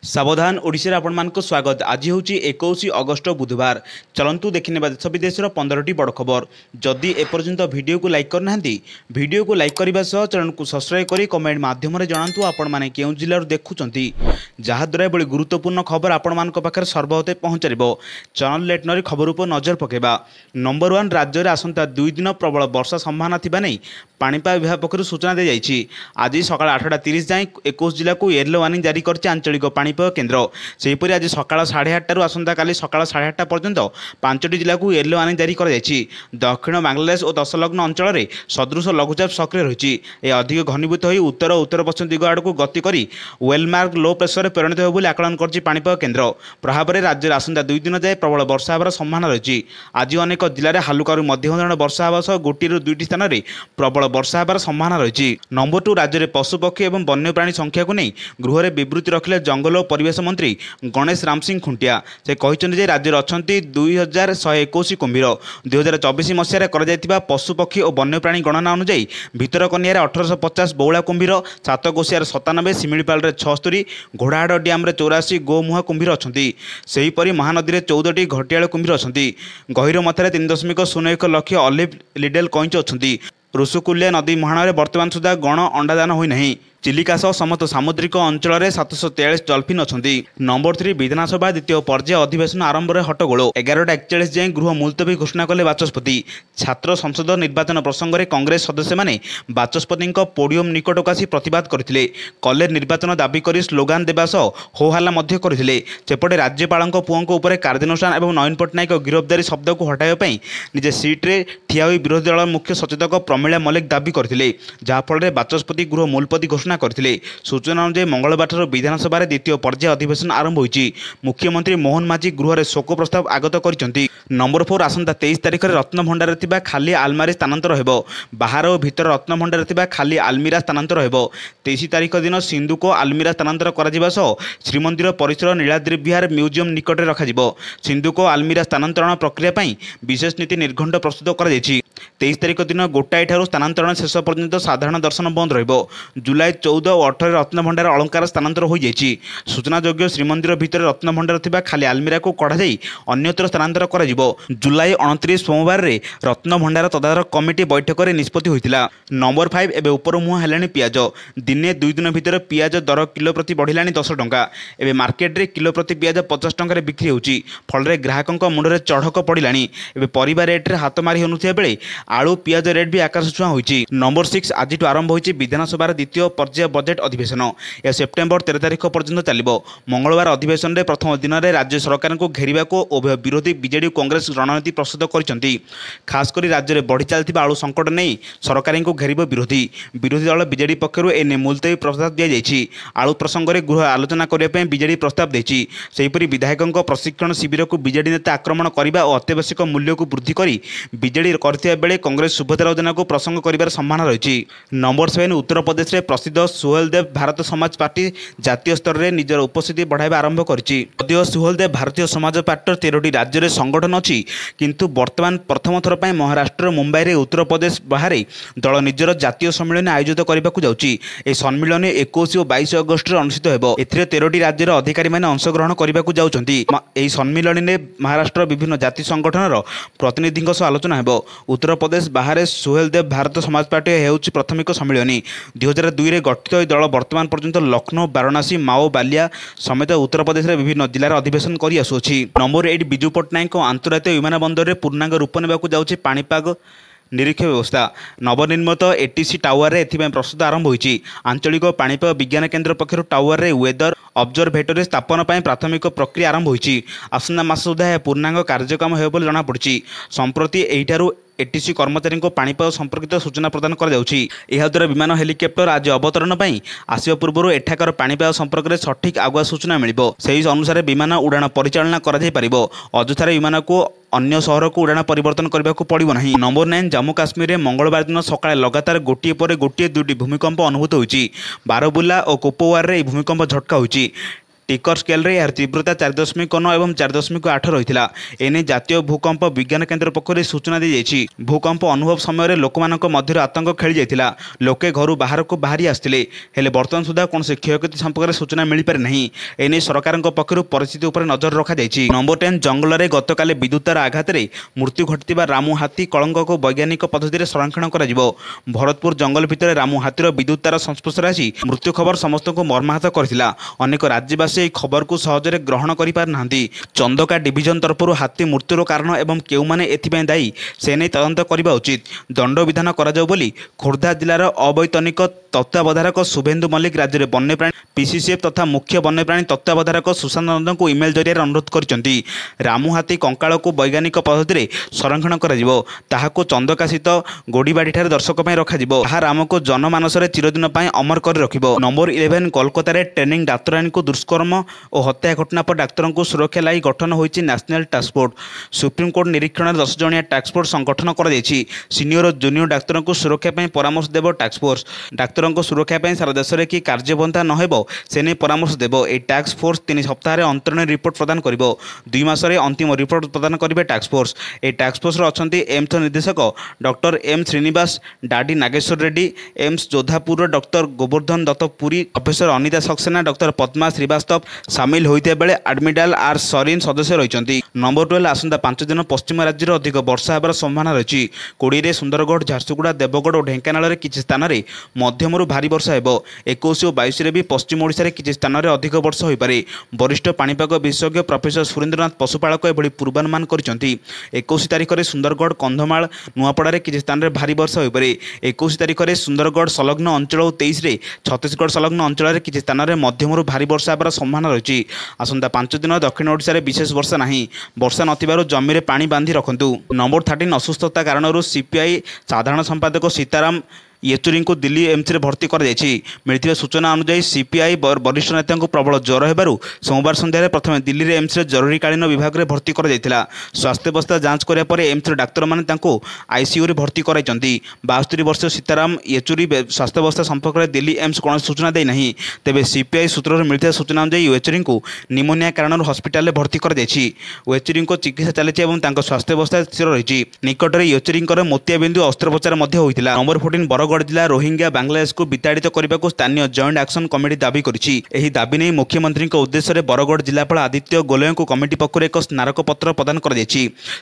सावधान ओडिशा आपण मानक स्वागत। आज हूँ 21 अगस्ट बुधवार। चलतु देखने देश विदेशर 15टी बड़ खबर। जदि एपर्यंत वीडियो को लाइक करना वीडियो को लाइक करने सह चैनल को सब्सक्राइब करी कमेंट माध्यम जनातु आपण मैंने केउं जिल्लार देखुंत जहाद्वारा एभली गुरुत्वपूर्ण खबर आपण मान पाखे सर्वहते पहुँचार। चैनल लेट नरी खबर उपर नजर पकेबा। नंबर 1 राज्य में आसंता 2 दिन प्रबल वर्षा संभावना थिबा नै पाणीपाग विभाग पक्षर सूचना दी जाइछि। आज सकाळ 8:30 जाए 21 जिला को येलो वार्निंग जारी करछि आंचलिक पाणीपाग केन्द्र। सेहीपरि आज सकाळ 8:30 आसंता काली सकाळ 8:30 पर्यंत 5टी जिला को येलो वार्निंग जारी कर जाइछि। दक्षिण बांग्लादेश और दशलग्न अंचल में सदृश लघुचाप सक्रिय रही। यह अधिक घनीभूत हो उत्तर और उत्तर पश्चिम दिग आड़ को गति कर वेलमार्क लो प्रेसर परिणत हो आकलन कर पाणीपाग केन्द्र। प्रभाव में राज्य में आसंता 2 दिन जाए प्रबल वर्षा होवर संभावना रही। आज अनेक जिले में हालुका मध्यम धरण वर्षा होगा सह 1-2टी स्थान में प्रबल वर्षा होवर संभावना रही। नंबर 2 राज्य में पशुपक्षी और वन्यप्राणी संख्या को नहीं गृह में विवृत्ति रखिले जंगल और परिवेश मंत्री गणेश राम सिंह खुंटिया। से कहते राज्य में अच्छा 2121 कुंभीर। 2024 मसीह कर पशुपक्षी और वन्यप्राणी गणना अनुଯାयी भितरकनिया 1850 बौला कुंभीर, सातकोशियार 97, शिमिलीपाल 76, घोड़ाहाड़ डैम 84 गोमुहा कुंभीर अच्छा। सेहीपरि महानदी में 14टी घटियाल कुंभीर अच्छा। गहिरमथार 3.01 लाख ऑलिव लिडेल कईच अच्छा। ऋषुकुल्या नदी मुहाण में वर्तमान सुधा गण अंडादान होना। चिलिका सह समस्त सामुद्रिक अंचल में 743 डल्फिन अच्छा। नंबर 3 विधानसभा द्वितीय पर्याय अधिवेशन आरंभ में हट्टगोल। 11:41 जाए गृह मुलतवी घोषणा कले बाचस्पति। छात्र संसद निर्वाचन प्रसंग में कांग्रेस सदस्य माने बाचस्पति पोडियम निकटक आसी प्रतिवाद करथिले। कले निर्वाचन दाबी कर स्लोगान देवा सह होहल्ला मध्य करथिले। सेपटे राज्यपाल पुओं उपर कार्यानुष्ठान और नवीन पट्टनायक गिरफ्तारी शब्द को हटाइवाई निजे सीट्रे ठिया होई विरोधी दल मुख्य सचेतक प्रमिला मल्लिक दाबी करथिले, जहाँफल बाचस्पति गृह मुलतवी घोषणा करथिले। सूचना अनुसार मंगलवार विधानसभा द्वितीय पर्याय अधिवेशन आरंभ होइछि। मुख्यमंत्री मोहन माझी गृह में शोक प्रस्ताव आगत करिसेंति। नंबर 4 आसंता 23 तारिख में रत्नभंडार थिबा खाली आलमारी स्थानांतर हेबो। बाहर और भीतर रत्नभंडार थिबा खाली आलमीरा स्थानांतर हेबो। 23 तारिख दिन सिंधुको आलमीरा स्थानांतर करा सह श्रीमंदिर परिसर नीलाद्रि विहार म्यूजियम निकट में रखा। सिंधुको आलमीरा स्थानांतरण प्रक्रिया पई विशेष नीति निर्घंट प्रस्तुत कर 23 तारिख दिन गोटाए ठारू स्थानांतरण शेष पर्यंत साधारण दर्शन बंद रहिबो। जुलाई 14 और 18 रत्नभंडार अलंकार स्थानांतर हो जाइछि। सूचनायोग्य श्रीमंदिर भितर रत्नभंडार थिबा खाली आलमीरा को कढ़ा जाई अन्यत्र स्थानांतर करा जिवो। जुलाई 29 सोमवार रे रत्नभंडार तदारक कमिटी बैठक में निष्पत्ति होइतिला। नंबर 5 एबे ऊपर मुह हेलानी पियाज। दिने 2 दिन भितर पियाज दर किलो प्रति बढ़िलानी 10 टंका। एबे मार्केट रे किलो प्रति पियाज 50 टंका बिक्री होउछि। फल रे ग्राहकक मुंडरे चढ़क पड़िलानी। एबे परिबा रेट रे हाथ मारी होनुथिया बेले आलू पियाज रेट भी आकाश छुआ होइछि। नंबर 6 आज आरंभ होइछि विधानसभा द्वितीय पर्याय बजेट अधिवेशन। यह सेप्टेम्बर 13 तारिख पर्यंत चलिबो। मंगलवार अधिवेशन रे प्रथम दिन में राज्य सरकार को घेरिबा को उभय विरोधी बीजेडी कांग्रेस रणनीति प्रस्तुत करिसेंति। खासकर राज्य में बढ़ी चलथिबा आलू संकट नहीं सरकार को घेरिबो विरोधी दल बीजेडी पक्षरु एने मुलतवी प्रस्ताव दिया जाइछि। आलू प्रसंग में गृह आलोचना करने पे बीजेडी प्रस्ताव देछि। सेहीपरि विधायकों प्रशिक्षण शिविर को बीजेडी नेता आक्रमण करने और अत्यावश्यक मूल्य को वृद्धि कर बीजेडी करथिबा बेले कांग्रेस सुभद्रा योजना को प्रसंग कर संभावना रही। नंबर 7 उत्तर प्रदेश में प्रसिद्ध सुहेलदेव भारत समाज पार्टी जातीय स्तर में निजर उपस्थिति बढ़ाइबा आरंभ कर सुहेलदेव भारतीय समाज पार्टी 13टी राज्य में संगठन अच्छी किंतु वर्तमान प्रथम थर पर महाराष्ट्र मुंबई में उत्तर प्रदेश बाहर दल निजर जातीय सम्मेलन आयोजित करने को जाउछि। ए सम्मेलन 21 और 22 अगस्त अनुष्ठित हेबो। एथिरे 13टी राज्यर अधिकारी माने अंशग्रहण करने को जाउछन्ति। एही सम्मेलन में महाराष्ट्र विभिन्न जाति संगठन प्रतिनिधि सह आलोचना हेबो। उत्तर प्रदेश बाहर सुहेलदेव भारत समाज पार्टी हेउछि प्राथमिक सम्मेलन। 2002 रे गठित दल वर्तमान पर्यंत लखनऊ, वाराणसी, माओ, बालिया समेत उत्तर प्रदेश में विभिन्न जिलार अधिवेशन कर आसुछि। नंबर 8 विजु पट्टनायक अंतर्राष्ट्रीय विमान बंदर में पूर्णांग रूप नेबाकू जाउछि पाणीपाग निरीक्षण व्यवस्था। नवनिर्मित एटीसी टावर एथिपाई प्रस्तुत आरंभ होइछि। आंचलिक पाणीपाग विज्ञान केन्द्र पक्षर टावर रे वेदर ऑब्जर्वेटरी स्थापन पर प्राथमिक प्रक्रिया आरंभ होइछि। आसन्ता मास सुधा यह पूर्णांग कार्यक्रम हेबो बोली जଣାपड़िछि। संप्रति एठारू एटीसी कर्मचारी को पाणीपाग संपर्कित सूचना प्रदान कर द्वारा विमान हेलिकप्टर आज अवतरण पर आसवा पूर्व एठाकर पाणीपाग संपर्क में सठिक आगुआ सूचना मिलिबो। सही अनुसार विमान उड़ाण परिचालना कर अଯଥାରେ विमान को अन्य सहर को उड़ाण परिवर्तन करने को पड़ो नहीं। नंबर 9 जम्मू काश्मीर में मंगलवार दिन सकाଳେ लगातार गोटे पर गोटे 2टी भूमिकंप अनुभूत होइछि। बारबुला और कुपवार रे भूमिकंप झटका होइछि। टिकर स्केल यार तीव्रता 4.9 और 4.8 रही है। एने जातीय भूकंप विज्ञान केन्द्र पक्ष सूचना दी जाइए। भूकंप अनुभव समय लोक मध्य आतंक खेली जाता। लोके घर बाहर को बाहरी आसते हेले बर्तमान सुधा कौन से क्षयक्षति संपर्क में सूचना मिल पारे नहीं। एने सरकार पक्षर परिस्थिति उपर नजर रखा जाइए। नंबर 10 जंगल में गतकाली विद्युत तार आघात मृत्यु घटी रामू हाथी कलंक को वैज्ञानिक पद्धति संरक्षण कर भरतपुर जंगल भितर रामू हाथीर विद्युत तार संस्पर्श आसी मृत्यु खबर समस्त को मर्माहत करथिला। अनेक राज्यवासी ଏହି ଖବରକୁ ସହଜରେ ଗ୍ରହଣ କରିପାରୁନାହାନ୍ତି। ଚନ୍ଦକା ଡିଭିଜନ ତରଫରୁ ହାତୀ ମୃତ୍ୟୁର କାରଣ ଏବଂ କେଉଁମାନେ ଏଥିପାଇଁ ଦାୟୀ ସେ ନେଇ ତଦନ୍ତ କରିବା ଉଚିତ। ଦଣ୍ଡବିଧାନ କରାଯାଉ ବୋଲି ଖୋର୍ଦ୍ଧା ଜିଲ୍ଲାର ଅବୈତନିକ ତତ୍ତ୍ୱାବଧାରକ ଶୁଭେନ୍ଦୁ ମଲ୍ଲିକ ରାଜ୍ୟରେ ବନ୍ୟପ୍ରାଣୀ ପିସିସିଏଫ୍ ତଥା ମୁଖ୍ୟ ବନ୍ୟପ୍ରାଣୀ ତତ୍ତ୍ୱାବଧାରକ ସୁଶାନ୍ତ ନନ୍ଦଙ୍କୁ ଇମେଲ ଜରିଆରେ ଅନୁରୋଧ କରିଛନ୍ତି। ରାମୁ ହାତୀ କଙ୍କାଳକୁ ବୈଜ୍ଞାନିକ ପଦ୍ଧତିରେ ସଂରକ୍ଷଣ କରାଯିବ। ତାହାକୁ ଚନ୍ଦକାସ୍ଥିତ ଗୋଡ଼ିବାଡ଼ିଠାରେ ଦର୍ଶକ ପାଇଁ ରଖାଯିବ। ତାହା ରାମକୁ ଜନମାନସରେ ଚିରଦିନ ପାଇଁ ଅମର କରି ରଖିବ। ନମ୍ବର 11 କୋଲକାତାରେ ଟ୍ରେନିଂ ଡାକ୍ତରାଣୀଙ୍କୁ ଦୁଷ୍କର୍ମ और हत्या घटना पर डाक्तर को सुरक्षा लगी गठन होती नेशनल टास्कफोर्स। सुप्रीमकोर्ट निरीक्षण 10 जणिया टास्कफोर्स संगठन कर सीनियर और जूनियर डाक्तर को सुरक्षा परामर्श देव टास्कफोर्स। डाक्तर को सुरक्षा सारा देश में कि कार्यपंथा नहेब से नहीं परामर्श देव। यह टास्कफोर्स 3 सप्ताह अंतरीण रिपोर्ट प्रदान कर 2 मास अंतिम रिपोर्ट प्रदान करेंगे टास्कफोर्स। यह टास्कफोर्स अच्छा एम्स निर्देशक डॉक्टर एम श्रीनिवास, डाडी Nageshwar Reddy, AIIMS Jodhpur doctor Govardhan Dutt Puri, professor Anita Saxena, doctor Padma Srivastava सामिल होते बेले एडमिराल आर सरीन सदस्य रही। नंबर 12 आसंता 5 दिन पश्चिम राज्य में अधिक वर्षा होबार संभावना रही। कोड़े सुंदरगढ़, झारसुगुड़ा, देवगढ़ और ढेंकानाल में किसी स्थान में मध्यम भारी वर्षा हो। 21 और 22 भी पश्चिम ओडिशा किसी स्थान में अधिक वर्षा हो पारे। वरिष्ठ पाणीपाग विशेषज्ञ प्रोफेसर सुरेन्द्रनाथ पशुपालक एभली पूर्वानुमान करछंती। 21 तारिख में सुंदरगढ़, कंधमाल, नुआपड़ा किसी स्थान में भारी वर्षा हो पारे। 21 तारिख में सुंदरगढ़ संलग्न अंचल और 23 में छत्तीसगढ़ संलग्न अंचल में किसी स्थान में मध्यम भारी वर्षा होबार संभावना रही। आसंता 5 दिन दक्षिण ओडिशा रे विशेष वर्षा नहीं। वर्षा नथिबारु जमी रे पानी बांधी रखंतु। नंबर 13 असुस्थता कारण सीपीआई साधारण संपादक सीताराम येचुरी को दिल्ली एम्स रे भर्ती कर मिलती सूचना अनुसार सीपीआई वरिष्ठ नेता को प्रबल ज्वर हो सोमवार सन्ध्या प्रथम दिल्ली रे एम्स रे जरूरीकालीन विभाग में भर्ती कर स्वास्थ्य अवस्था जांच कराया एम्स रे डाक्तर मैंने आईसीयू रे भर्ती कराई। 62 वर्षीय सीताराम येचुरी स्वास्थ्य अवस्था संपर्क में दिल्ली एम्स कौन सूचना देना। तेज सीपीआई सूत्र मिलता सूचना अनुसार येचुरी को निमोनिया कारण हस्पिटाल में भर्ती कर येचुरी को चिकित्सा चली स्वास्थ्य अवस्था स्थिर रही। निकट में येचुरी मोतियाबिंदु अस्त्रोपचार होता। नंबर 14 बरगढ़ जिला रोहिंग्या बांग्लादेश को विताड़ित करने को स्थानीय जॉइंट एक्शन कमिटी दाबी करिछि। एही दाबी नहीं मुख्यमंत्री उद्देश्य बरगढ़ जिलापाल आदित्य गोलय को कमिटी पक्षर एक स्मारक पत्र प्रदान कर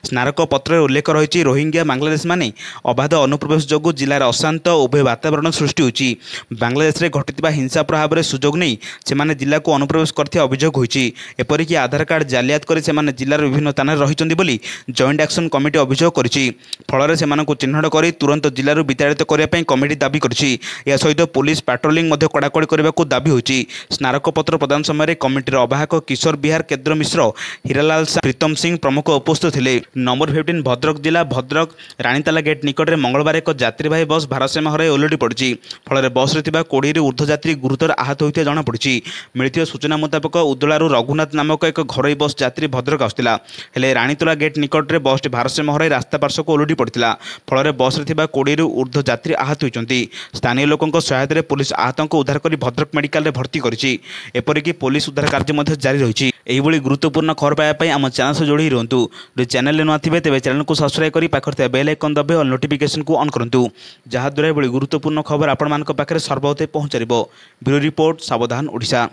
स्मारक पत्र उल्लेख रही रोहिंग्या बांग्लादेश माने अबाध अनुप्रवेश जोगु जिलार अशांत उभय वातावरण सृष्टि होछि। बांग्लादेश में घटिता हिंसा प्रभाव में सुजोग नहीं से जिला को अनुप्रवेश करथिया अभियोग होछि। एपरिक आधार कार्ड जालियात कर जिलार विभिन्न स्थान रहिछन्ति बोली जॉइंट एक्शन कमिटी अभियोग करिछि। फल से चिन्हट कर तुरंत जिलूर विताड़ित करने कमिटी दाबी करिछि। या सहित पुलिस पेट्रोलिंग कड़ाकड़ी करने को दाबी होछि। स्मारक पत्र प्रदान समय कमिटीर आवाहक किशोर बिहार, केन्द्र मिश्र, हीरालाल शाह, प्रीतम सिंह प्रमुख उपस्थित थे। नंबर 15 भद्रक जिला भद्रक रानीताला गेट निकट में मंगलवार एक यात्रीवाही बस भारसाम्य हराई ओलटी पड़ी। फल बस रे 20 ऊर्ध्व यात्री गुरुतर आहत होता जमापड़ी। मिलती सूचना मुताबक उदलारू रघुनाथ नामक एक घरोई बस यात्री भद्रक आसुला हेले रानीतला गेट निकट में बस भारसाम्य हराई रास्ता पार्श्व को ओलटी पड़ा। फल बस रे 20 ऊर्ध्व यात्री आहत होती। स्थानीय लोकों सहायता पुलिस आहतों को उद्धार कर भद्रक मेडिकल रे भर्ती करिछि। एपरिक पुलिस उद्धार कार्य जारी रही। यही गुरुत्वपूर्ण खबर पाइबापी आम चैनल से जोड़ी रुहतु। जो चैनल नुआ थे तेज चैनल को सब्सक्राइब कर पाखर बेल आइकन दबे और नोटिफिकेशन को ऑन करूँ जहाद्वारा गुरुत्वपूर्ण खबर आपण मान पाखे सर्वोदय पहुँच। ब्यूरो रिपोर्ट, सावधान ओडिशा।